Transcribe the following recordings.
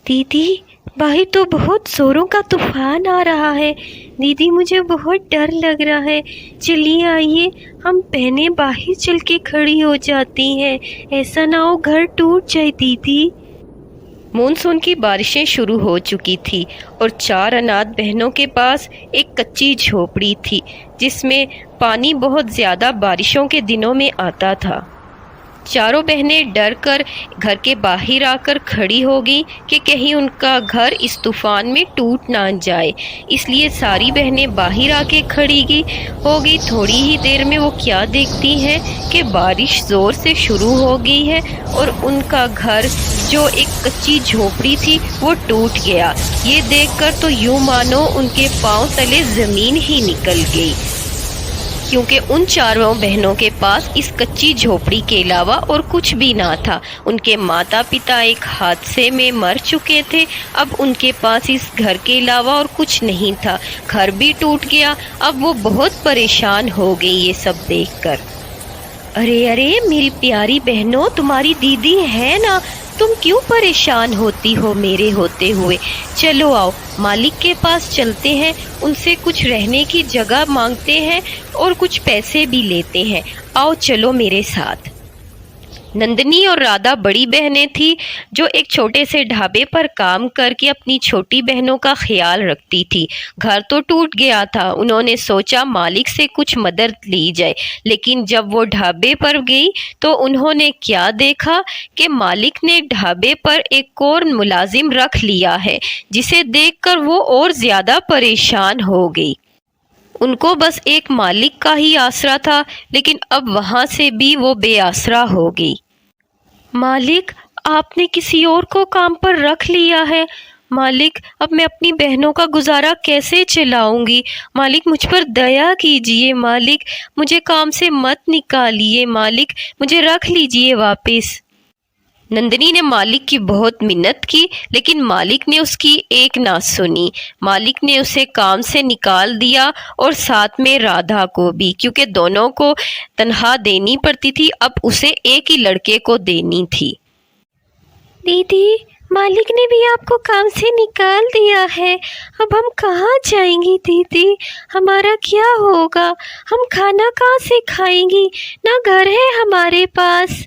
दीदी, बाहर तो बहुत ज़ोरों का तूफान आ रहा है। दीदी, मुझे बहुत डर लग रहा है। चलिए आइए, हम बहनें बाहर चल के खड़ी हो जाती हैं। ऐसा ना हो घर टूट जाए दीदी। मानसून की बारिशें शुरू हो चुकी थी और 4 अनाथ बहनों के पास एक कच्ची झोपड़ी थी जिसमें पानी बहुत ज़्यादा बारिशों के दिनों में आता था। चारों बहनें डर कर घर के बाहर आकर खड़ी हो गई कि कहीं उनका घर इस तूफान में टूट ना जाए। इसलिए सारी बहनें बाहर आके खड़ी हो गई। थोड़ी ही देर में वो क्या देखती हैं कि बारिश ज़ोर से शुरू हो गई है और उनका घर जो एक कच्ची झोपड़ी थी वो टूट गया। ये देखकर तो यूं मानो उनके पांव तले ज़मीन ही निकल गई, क्योंकि उन चारों बहनों के पास इस कच्ची झोपड़ी के अलावा और कुछ भी ना था। उनके माता पिता एक हादसे में मर चुके थे। अब उनके पास इस घर के अलावा और कुछ नहीं था। घर भी टूट गया। अब वो बहुत परेशान हो गई ये सब देखकर। अरे अरे मेरी प्यारी बहनों, तुम्हारी दीदी है ना, तुम क्यों परेशान होती हो मेरे होते हुए। चलो आओ, मालिक के पास चलते हैं, उनसे कुछ रहने की जगह मांगते हैं और कुछ पैसे भी लेते हैं। आओ चलो मेरे साथ। नंदनी और राधा बड़ी बहनें थी जो एक छोटे से ढाबे पर काम करके अपनी छोटी बहनों का ख्याल रखती थी। घर तो टूट गया था। उन्होंने सोचा मालिक से कुछ मदद ली जाए, लेकिन जब वो ढाबे पर गई तो उन्होंने क्या देखा कि मालिक ने ढाबे पर एक और मुलाजिम रख लिया है, जिसे देखकर वो और ज़्यादा परेशान हो गई। उनको बस एक मालिक का ही आसरा था, लेकिन अब वहाँ से भी वो बेआसरा हो गई। मालिक, आपने किसी और को काम पर रख लिया है। मालिक, अब मैं अपनी बहनों का गुजारा कैसे चलाऊंगी। मालिक, मुझ पर दया कीजिए। मालिक, मुझे काम से मत निकालिए। मालिक, मुझे रख लीजिए वापस। नंदनी ने मालिक की बहुत मिन्नत की, लेकिन मालिक ने उसकी एक ना सुनी। मालिक ने उसे काम से निकाल दिया और साथ में राधा को भी, क्योंकि दोनों को तनख्वाह देनी पड़ती थी। अब उसे एक ही लड़के को देनी थी। दीदी, मालिक ने भी आपको काम से निकाल दिया है। अब हम कहाँ जाएंगी दीदी, हमारा क्या होगा। हम खाना कहाँ से खाएंगी, ना घर है हमारे पास।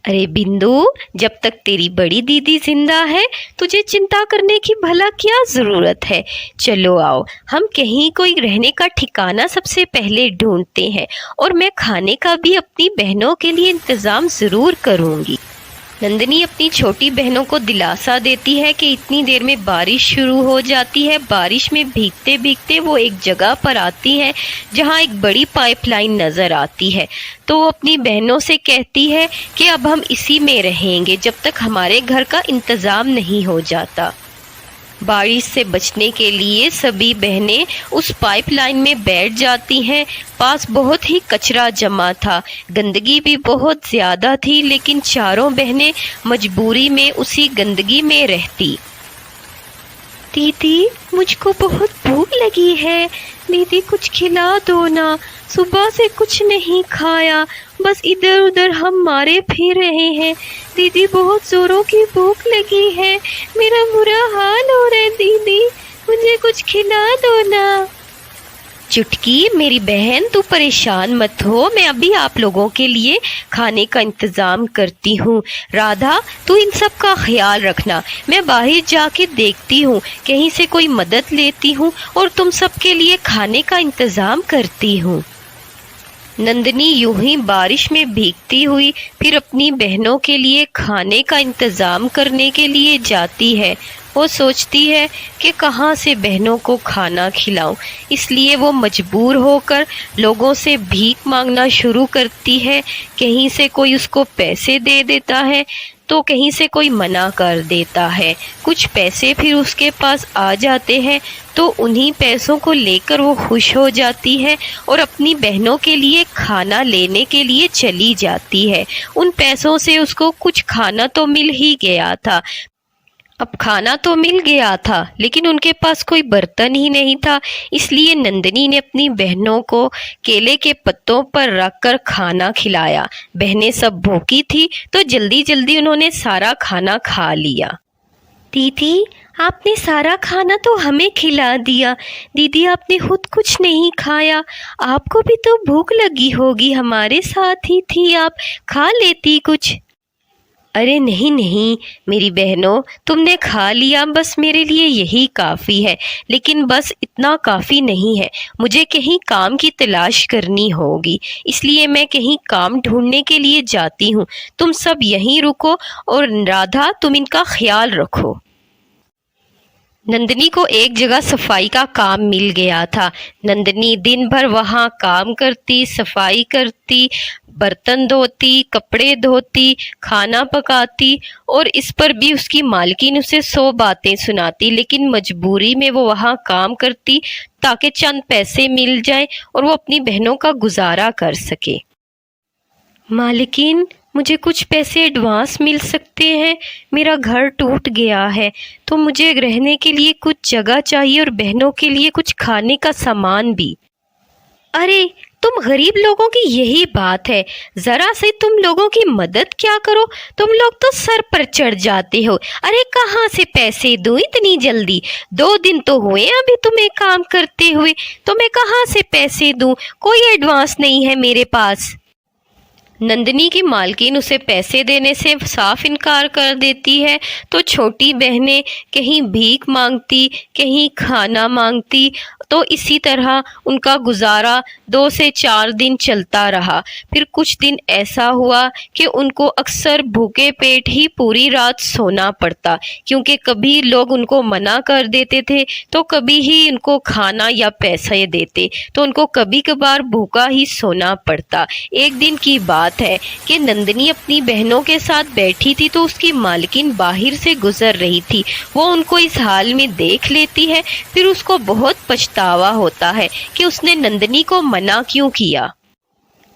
अरे बिंदु, जब तक तेरी बड़ी दीदी जिंदा है तुझे चिंता करने की भला क्या ज़रूरत है। चलो आओ, हम कहीं कोई रहने का ठिकाना सबसे पहले ढूंढते हैं और मैं खाने का भी अपनी बहनों के लिए इंतज़ाम ज़रूर करूँगी। नंदनी अपनी छोटी बहनों को दिलासा देती है कि इतनी देर में बारिश शुरू हो जाती है। बारिश में भीगते भीगते वो एक जगह पर आती है जहाँ एक बड़ी पाइपलाइन नज़र आती है। तो वो अपनी बहनों से कहती है कि अब हम इसी में रहेंगे जब तक हमारे घर का इंतज़ाम नहीं हो जाता। बारिश से बचने के लिए सभी बहनें उस पाइपलाइन में बैठ जाती हैं। पास बहुत ही कचरा जमा था, गंदगी भी बहुत ज़्यादा थी, लेकिन चारों बहनें मजबूरी में उसी गंदगी में रहती। दीदी, मुझको बहुत भूख लगी है। दीदी, कुछ खिला दो ना, सुबह से कुछ नहीं खाया, बस इधर उधर हम मारे फिर रहे हैं। दीदी, बहुत जोरों की भूख लगी है, मेरा बुरा हाल हो रहा है। दीदी, मुझे कुछ खिला दो ना। चुटकी, मेरी बहन, तू परेशान मत हो, मैं अभी आप लोगों के लिए खाने का इंतज़ाम करती हूँ। राधा, तू इन सब का ख्याल रखना, मैं बाहर जाके देखती हूँ, कहीं से कोई मदद लेती हूँ और तुम सब के लिए खाने का इंतज़ाम करती हूँ। नंदनी यूं ही बारिश में भीगती हुई फिर अपनी बहनों के लिए खाने का इंतज़ाम करने के लिए जाती है। वो सोचती है कि कहाँ से बहनों को खाना खिलाऊं, इसलिए वो मजबूर होकर लोगों से भीख मांगना शुरू करती है। कहीं से कोई उसको पैसे दे देता है तो कहीं से कोई मना कर देता है। कुछ पैसे फिर उसके पास आ जाते हैं तो उन्हीं पैसों को लेकर वो खुश हो जाती है और अपनी बहनों के लिए खाना लेने के लिए चली जाती है। उन पैसों से उसको कुछ खाना तो मिल ही गया था। अब खाना तो मिल गया था, लेकिन उनके पास कोई बर्तन ही नहीं था। इसलिए नंदनी ने अपनी बहनों को केले के पत्तों पर रखकर खाना खिलाया। बहनें सब भूखी थी तो जल्दी जल्दी उन्होंने सारा खाना खा लिया। दीदी, आपने सारा खाना तो हमें खिला दिया। दीदी, आपने खुद कुछ नहीं खाया। आपको भी तो भूख लगी होगी, हमारे साथ ही थी आप, खा लेती कुछ। अरे नहीं नहीं मेरी बहनों, तुमने खा लिया, बस मेरे लिए यही काफ़ी है। लेकिन बस इतना काफ़ी नहीं है, मुझे कहीं काम की तलाश करनी होगी, इसलिए मैं कहीं काम ढूंढने के लिए जाती हूँ। तुम सब यहीं रुको और राधा तुम इनका ख्याल रखो। नंदनी को एक जगह सफाई का काम मिल गया था। नंदनी दिन भर वहाँ काम करती, सफाई करती, बर्तन धोती, कपड़े धोती, खाना पकाती, और इस पर भी उसकी मालकिन उसे 100 बातें सुनाती, लेकिन मजबूरी में वो वहाँ काम करती ताकि चंद पैसे मिल जाएं और वो अपनी बहनों का गुजारा कर सके। मालकिन, मुझे कुछ पैसे एडवांस मिल सकते हैं? मेरा घर टूट गया है, तो मुझे रहने के लिए कुछ जगह चाहिए और बहनों के लिए कुछ खाने का सामान भी। अरे, तुम गरीब लोगों की यही बात है, ज़रा से तुम लोगों की मदद क्या करो, तुम लोग तो सर पर चढ़ जाते हो। अरे कहाँ से पैसे दूँ इतनी जल्दी? 2 दिन तो हुए अभी तुम्हें काम करते हुए, तो मैं कहाँ से पैसे दूँ? कोई एडवांस नहीं है मेरे पास। नंदनी की मालकिन उसे पैसे देने से साफ इनकार कर देती है, तो छोटी बहनें कहीं भीख मांगती, कहीं खाना मांगती, तो इसी तरह उनका गुजारा 2 से 4 दिन चलता रहा। फिर कुछ दिन ऐसा हुआ कि उनको अक्सर भूखे पेट ही पूरी रात सोना पड़ता, क्योंकि कभी लोग उनको मना कर देते थे, तो कभी ही उनको खाना या पैसे देते, तो उनको कभी कभार भूखा ही सोना पड़ता। एक दिन की बात है कि नंदनी अपनी बहनों के साथ बैठी थी, तो उसकी मालकिन बाहर से गुजर रही थी। वो उनको इस हाल में देख लेती है, फिर उसको बहुत पछतावा होता है कि उसने नंदनी को मना क्यों किया।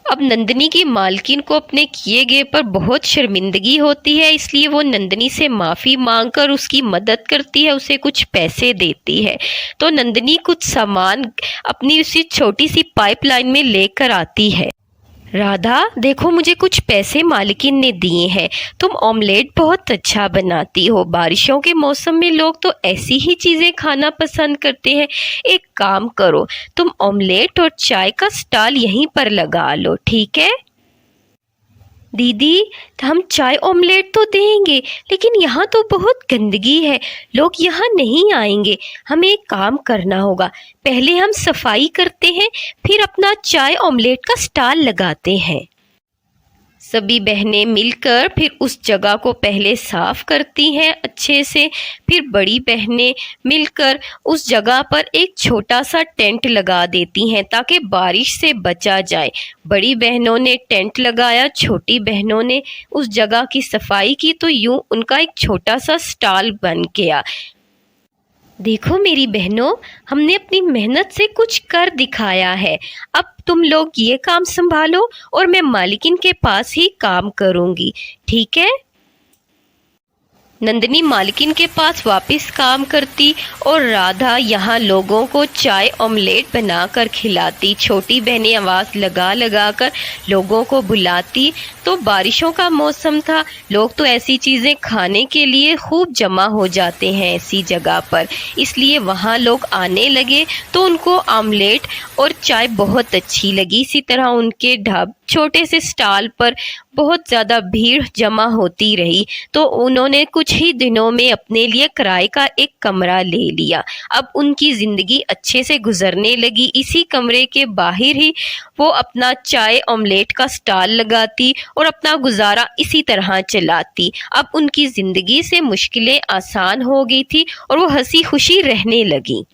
अब नंदनी की मालकिन को अपने किए गए पर बहुत शर्मिंदगी होती है, इसलिए वो नंदनी से माफ़ी मांगकर उसकी मदद करती है, उसे कुछ पैसे देती है। तो नंदनी कुछ सामान अपनी उसी छोटी सी पाइपलाइन में लेकर आती है। राधा, देखो मुझे कुछ पैसे मालकिन ने दिए हैं, तुम ऑमलेट बहुत अच्छा बनाती हो। बारिशों के मौसम में लोग तो ऐसी ही चीज़ें खाना पसंद करते हैं। एक काम करो, तुम ऑमलेट और चाय का स्टॉल यहीं पर लगा लो, ठीक है? दीदी, हम चाय ऑमलेट तो देंगे, लेकिन यहाँ तो बहुत गंदगी है, लोग यहाँ नहीं आएंगे। हमें एक काम करना होगा, पहले हम सफाई करते हैं, फिर अपना चाय ऑमलेट का स्टॉल लगाते हैं। सभी बहनें मिलकर फिर उस जगह को पहले साफ करती हैं अच्छे से। फिर बड़ी बहनें मिलकर उस जगह पर एक छोटा सा टेंट लगा देती हैं ताकि बारिश से बचा जाए। बड़ी बहनों ने टेंट लगाया, छोटी बहनों ने उस जगह की सफाई की, तो यूं उनका एक छोटा सा स्टॉल बन गया। देखो मेरी बहनों, हमने अपनी मेहनत से कुछ कर दिखाया है। अब तुम लोग ये काम संभालो और मैं मालिकिन के पास ही काम करूँगी, ठीक है? नंदनी मालकिन के पास वापस काम करती और राधा यहाँ लोगों को चाय ऑमलेट बनाकर खिलाती। छोटी बहनें आवाज़ लगा लगा कर लोगों को बुलाती। तो बारिशों का मौसम था, लोग तो ऐसी चीज़ें खाने के लिए खूब जमा हो जाते हैं ऐसी जगह पर, इसलिए वहाँ लोग आने लगे तो उनको ऑमलेट और चाय बहुत अच्छी लगी। इसी तरह उनके छोटे से स्टॉल पर बहुत ज़्यादा भीड़ जमा होती रही, तो उन्होंने कुछ ही दिनों में अपने लिए किराए का एक कमरा ले लिया। अब उनकी ज़िंदगी अच्छे से गुजरने लगी। इसी कमरे के बाहर ही वो अपना चाय ऑमलेट का स्टॉल लगाती और अपना गुजारा इसी तरह चलाती। अब उनकी ज़िंदगी से मुश्किलें आसान हो गई थी और वो हंसी खुशी रहने लगी।